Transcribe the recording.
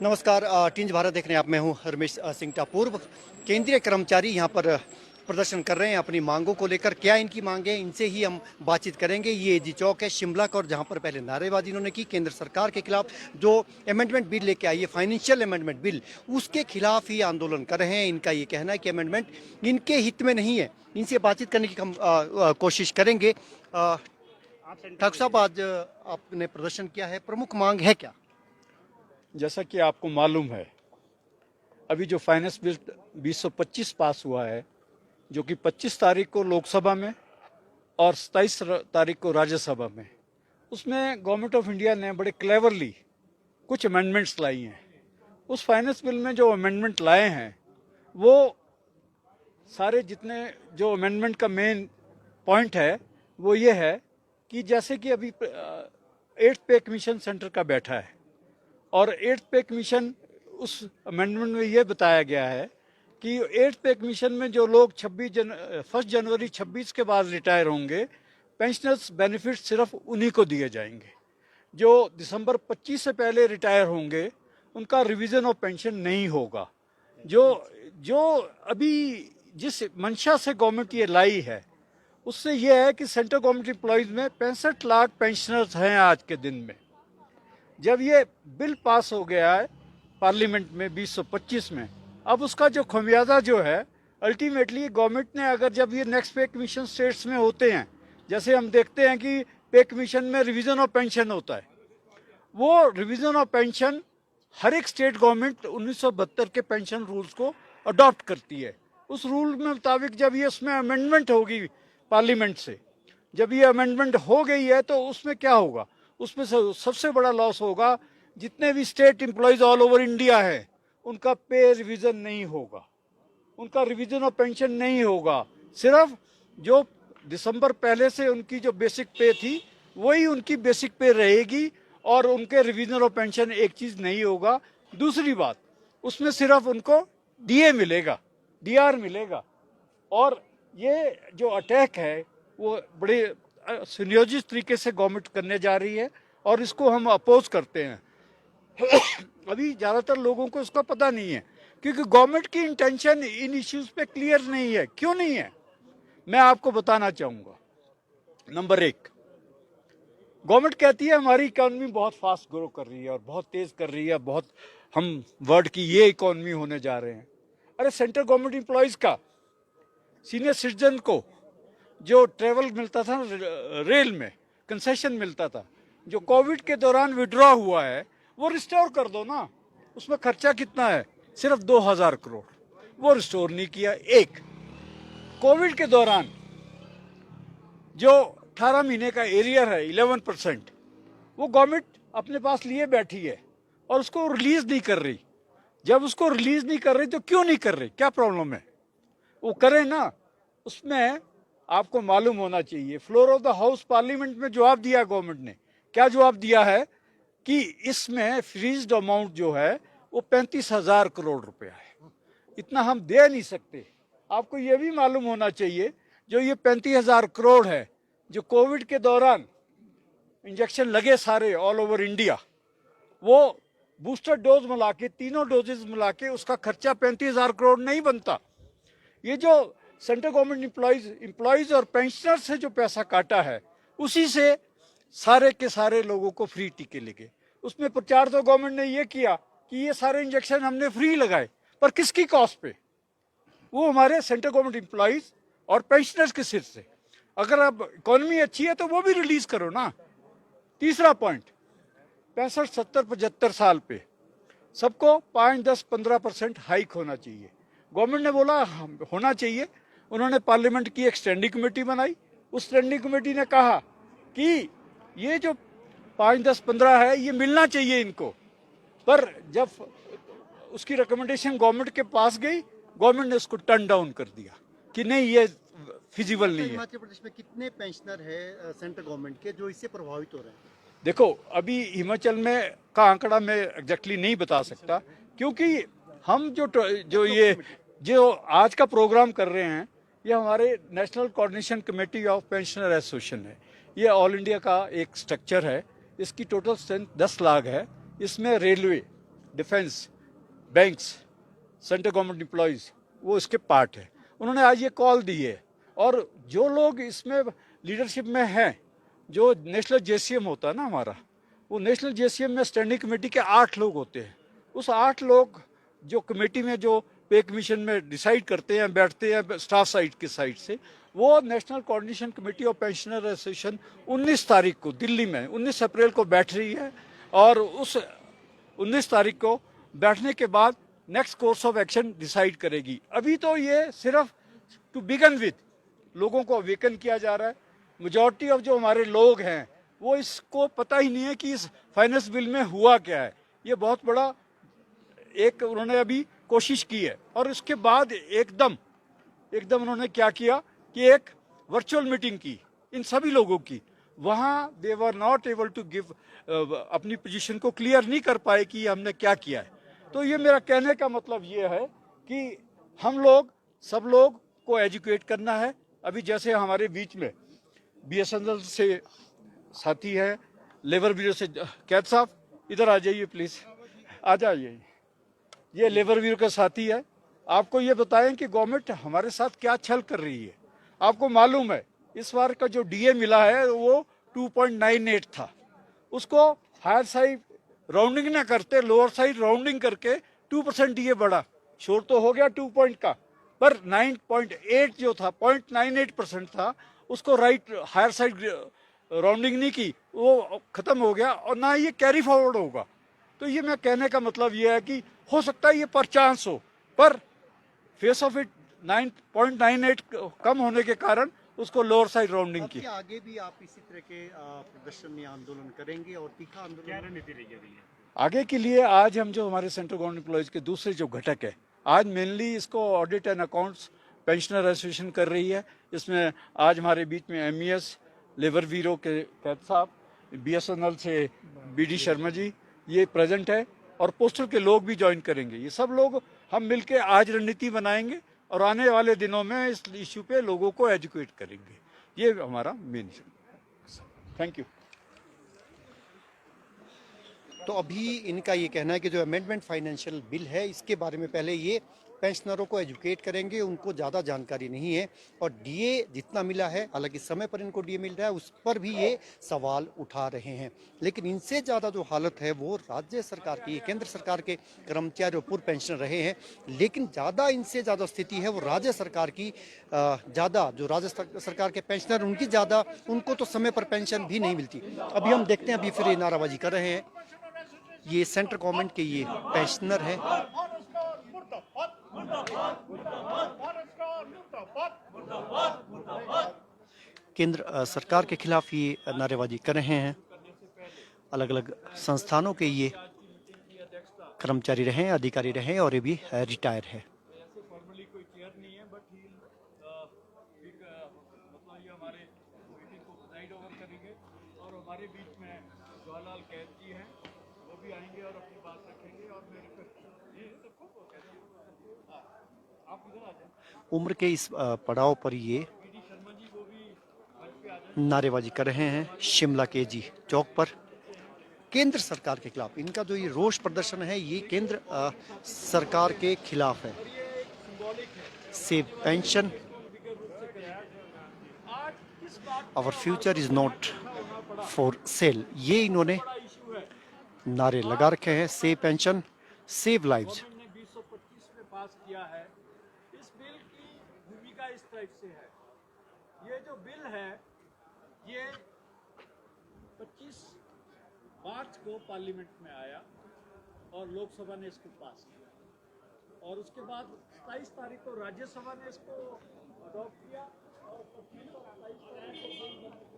नमस्कार, टिंज भारत देख रहे हैं आप। मैं हूं रमेश सिंगटा। पूर्व केंद्रीय कर्मचारी यहां पर प्रदर्शन कर रहे हैं अपनी मांगों को लेकर। क्या इनकी मांगे, इनसे ही हम बातचीत करेंगे। ये जी चौक है शिमला का, और जहां पर पहले नारेबाजी इन्होंने की केंद्र सरकार के खिलाफ जो अमेंडमेंट बिल लेके आई है, फाइनेंशियल अमेंडमेंट बिल, उसके खिलाफ ही आंदोलन कर रहे हैं। इनका ये कहना है कि अमेंडमेंट इनके हित में नहीं है। इनसे बातचीत करने की हम कोशिश करेंगे। ठाकुर साहब, आज आपने प्रदर्शन किया है, प्रमुख मांग है क्या? जैसा कि आपको मालूम है, अभी जो फाइनेंस बिल 2025 पास हुआ है, जो कि 25 तारीख को लोकसभा में और 27 तारीख को राज्यसभा में, उसमें गवर्नमेंट ऑफ इंडिया ने बड़े क्लेवरली कुछ अमेंडमेंट्स लाई हैं। उस फाइनेंस बिल में जो अमेंडमेंट लाए हैं, वो सारे जितने जो अमेंडमेंट का मेन पॉइंट है वो ये है कि जैसे कि अभी 8th पे कमीशन सेंटर का बैठा है, और 8th पे कमीशन, उस अमेंडमेंट में ये बताया गया है कि 8th पे कमीशन में जो लोग 1 जनवरी 26 के बाद रिटायर होंगे, पेंशनर्स बेनिफिट सिर्फ उन्हीं को दिए जाएंगे। जो दिसंबर 25 से पहले रिटायर होंगे उनका रिवीजन ऑफ पेंशन नहीं होगा। जो जो अभी जिस मंशा से गवर्नमेंट ये लाई है, उससे यह है कि सेंट्रल गवर्नमेंट एम्प्लॉयज में 65 लाख पेंशनर्स हैं आज के दिन में। जब ये बिल पास हो गया है पार्लियामेंट में 2025 में, अब उसका जो खमियाजा जो है, अल्टीमेटली गवर्नमेंट ने, अगर जब ये नेक्स्ट पे कमीशन स्टेट्स में होते हैं, जैसे हम देखते हैं कि पे कमीशन में रिवीजन ऑफ पेंशन होता है, वो रिवीजन ऑफ पेंशन हर एक स्टेट गवर्नमेंट 1972 के पेंशन रूल्स को अडॉप्ट करती है। उस रूल में मुताबिक जब ये उसमें अमेंडमेंट होगी पार्लियामेंट से, जब ये अमेंडमेंट हो गई है, तो उसमें क्या होगा, उसमें सबसे बड़ा लॉस होगा जितने भी state employees all over India है, उनका पे रिवीजन नहीं होगा, उनका रिवीजन ऑफ पेंशन नहीं होगा। सिर्फ जो दिसंबर पहले से उनकी जो बेसिक पे थी वही उनकी बेसिक पे रहेगी, और उनके रिवीजन ऑफ पेंशन एक चीज नहीं होगा। दूसरी बात, उसमें सिर्फ उनको डीए मिलेगा, डीआर मिलेगा। और ये जो अटैक है वो बड़े सुनियोजित तरीके से गवर्नमेंट करने जा रही है, और इसको हम अपोज करते हैं। अभी ज्यादातर लोगों को इसका पता नहीं है, क्योंकि गवर्नमेंट की इंटेंशन इन इश्यूज पे क्लियर नहीं है। क्यों नहीं है, मैं आपको बताना चाहूंगा। नंबर 1, गवर्नमेंट कहती है हमारी इकोनॉमी बहुत फास्ट ग्रो कर रही है और बहुत तेज कर रही है, बहुत हम वर्ल्ड की ये इकोनॉमी होने जा रहे हैं। अरे सेंट्रल गवर्नमेंट एम्प्लॉयज का, सीनियर सिटीजन को जो ट्रेवल मिलता था रेल में, कंसेशन मिलता था, जो कोविड के दौरान विड्रॉ हुआ है, वो रिस्टोर कर दो ना। उसमें खर्चा कितना है, सिर्फ 2000 करोड़, वो रिस्टोर नहीं किया। एक, कोविड के दौरान जो 18 महीने का एरियर है 11%, वो गवर्नमेंट अपने पास लिए बैठी है और उसको रिलीज नहीं कर रही। जब उसको रिलीज नहीं कर रही तो क्यों नहीं कर रही, क्या प्रॉब्लम है, वो करे ना। उसमें आपको मालूम होना चाहिए, floor of the house parliament में जवाब दिया गवर्नमेंट ने। क्या जवाब दिया है कि इसमें फ्रीज्ड अमाउंट जो है वो 35,000 करोड़ रुपया है, इतना हम दे नहीं सकते। आपको ये भी मालूम होना चाहिए, जो ये 35,000 करोड़ है, जो कोविड के दौरान इंजेक्शन लगे सारे ऑल ओवर इंडिया, वो बूस्टर डोज मिला के, तीनों डोजेज मिला के, उसका खर्चा 35,000 करोड़ नहीं बनता। ये जो सेंट्रल गवर्नमेंट एम्प्लॉयज और पेंशनर से जो पैसा काटा है, उसी से सारे के सारे लोगों को फ्री टीके लगे। उसमें प्रचार तो गवर्नमेंट ने ये किया कि ये सारे इंजेक्शन हमने फ्री लगाए, पर किसकी कॉस्ट पे, वो हमारे सेंट्रल गवर्नमेंट एम्प्लॉयज और पेंशनर्स के सिर से। अगर अब इकोनॉमी अच्छी है तो वो भी रिलीज करो ना। तीसरा पॉइंट, 65, 70, 75 साल पे सबको 5, 10, 15% हाइक होना चाहिए। गवर्नमेंट ने बोला होना चाहिए। उन्होंने पार्लियामेंट की एक स्टैंडिंग कमेटी बनाई। उस स्टैंडिंग कमेटी ने कहा कि ये जो 5, 10, 15 है, ये मिलना चाहिए इनको। पर जब उसकी रिकमेंडेशन गवर्नमेंट के पास गई, गवर्नमेंट ने उसको टर्न डाउन कर दिया कि नहीं, ये फिजिबल नहीं है। हिमाचल प्रदेश में कितने पेंशनर है सेंट्रल गवर्नमेंट के जो इससे प्रभावित हो रहे हैं? देखो, अभी हिमाचल में का आंकड़ा मैं एग्जैक्टली नहीं बता सकता, क्योंकि हम जो आज का प्रोग्राम कर रहे हैं, ये हमारे national coordination committee of pensioner association है। ये ऑल इंडिया का एक स्ट्रक्चर है। इसकी टोटल स्ट्रेंथ 10 लाख है। इसमें railway, defence, banks, central government employees, वो इसके पार्ट है। उन्होंने आज ये कॉल दी है, और जो लोग इसमें लीडरशिप में हैं, जो नेशनल जेसीएम होता है ना हमारा, वो नेशनल जेसीएम में स्टैंडिंग कमेटी के 8 लोग होते हैं। उस 8 लोग जो कमेटी में जो पे कमीशन में डिसाइड करते हैं, बैठते हैं स्टाफ साइड के साइड से, वो national coordination committee of pensioner association 19 तारीख को दिल्ली में 19 अप्रैल को बैठ रही है, और उस 19 तारीख को बैठने के बाद next course of action decide करेगी। अभी तो ये सिर्फ टू बिगन विद लोगों को अवेकन किया जा रहा है। मेजॉरिटी ऑफ जो हमारे लोग हैं वो इसको पता ही नहीं है कि इस फाइनेंस बिल में हुआ क्या है। ये बहुत बड़ा एक उन्होंने अभी कोशिश की है, और उसके बाद एकदम उन्होंने क्या किया कि एक वर्चुअल मीटिंग की इन सभी लोगों की। वहां they were not able to give, अपनी पोजीशन को क्लियर नहीं कर पाए कि हमने क्या किया है। तो ये मेरा कहने का मतलब ये है कि हम लोग सब लोग को एजुकेट करना है। अभी जैसे हमारे बीच में बीएसएनएल से साथी है, लेबर ब्यूरो से कैद साहब, इधर आ जाइए प्लीज, आ जाइए। ये लेबर ब्यूरो का साथी है। आपको ये बताएं कि गवर्नमेंट हमारे साथ क्या छल कर रही है। आपको मालूम है इस बार का जो डीए मिला है वो 2.98 था, उसको हायर साइड राउंडिंग ना करते, लोअर साइड राउंडिंग करके 2% डीए बढ़ा। शोर तो हो गया 2 पॉइंट का, पर 9.8 जो था 0.98% था, उसको राइट हायर साइड राउंडिंग नहीं की, वो खत्म हो गया, और ना ये कैरी फॉरवर्ड होगा। तो ये मैं कहने का मतलब ये है कि हो सकता है ये पर चांस हो, पर फेस ऑफ इट 9.98 कम होने के कारण उसको लोअर साइड राउंडिंग की। आगे भी आप इसी तरह के प्रदर्शन या आंदोलन करेंगे, और तीखा आंदोलन क्या रणनीति रहेगी आगे के लिए? आज हम जो हमारे सेंट्रल गवर्नमेंट एम्प्लॉयज के दूसरे जो घटक है, आज मेनली इसको audit and accounts pensioner association कर रही है। इसमें आज हमारे बीच में एमईएस, लेबर ब्यूरो के कैद साहब, बीएसएनएल से बीडी शर्मा जी ये प्रेजेंट है, और पोस्टल के लोग भी ज्वाइन करेंगे। ये सब लोग हम मिलके आज रणनीति बनाएंगे, और आने वाले दिनों में इस इश्यू पे लोगों को एजुकेट करेंगे। ये हमारा मेन। Thank you. तो अभी इनका ये कहना है कि जो अमेंडमेंट फाइनेंशियल बिल है इसके बारे में पहले ये पेंशनरों को एजुकेट करेंगे, उनको ज़्यादा जानकारी नहीं है, और डीए जितना मिला है, हालांकि समय पर इनको डीए मिल रहा है, उस पर भी ये सवाल उठा रहे हैं। लेकिन इनसे ज़्यादा जो हालत है वो राज्य सरकार की, केंद्र सरकार के कर्मचारी और पूर्व पेंशनर रहे हैं, लेकिन ज़्यादा इनसे ज़्यादा स्थिति है वो राज्य सरकार की। ज़्यादा जो राज्य सरकार के पेंशनर उनकी ज़्यादा, उनको तो समय पर पेंशन भी नहीं मिलती। अभी हम देखते हैं, अभी फिर ये नाराबाजी कर रहे हैं। ये सेंट्रल गवर्नमेंट के ये पेंशनर है। केंद्र सरकार के खिलाफ ये नारेबाजी कर रहे हैं। अलग अलग संस्थानों के ये कर्मचारी रहे, अधिकारी रहे, और ये भी रिटायर है। हमारे बीच में जवाहरलाल कैद जी हैं, वो भी आएंगे और अपनी बात रखेंगे। और उम्र के इस पड़ाव पर ये नारेबाजी कर रहे हैं शिमला के जी चौक पर केंद्र सरकार के खिलाफ। इनका जो ये रोष प्रदर्शन है ये केंद्र सरकार के खिलाफ है। Save pension, our future is not for sale, ये इन्होंने नारे लगा रखे हैं। Save pension, save lives. 2025 में पास किया है। इस बिल की भूमिका इस टाइप से है, ये जो बिल है ये 25 मार्च को पार्लियामेंट में आया और लोकसभा ने इसको पास किया, और उसके बाद 27 तारीख को राज्यसभा ने इसको अडॉप्ट किया, और 25 और 27 तारीख को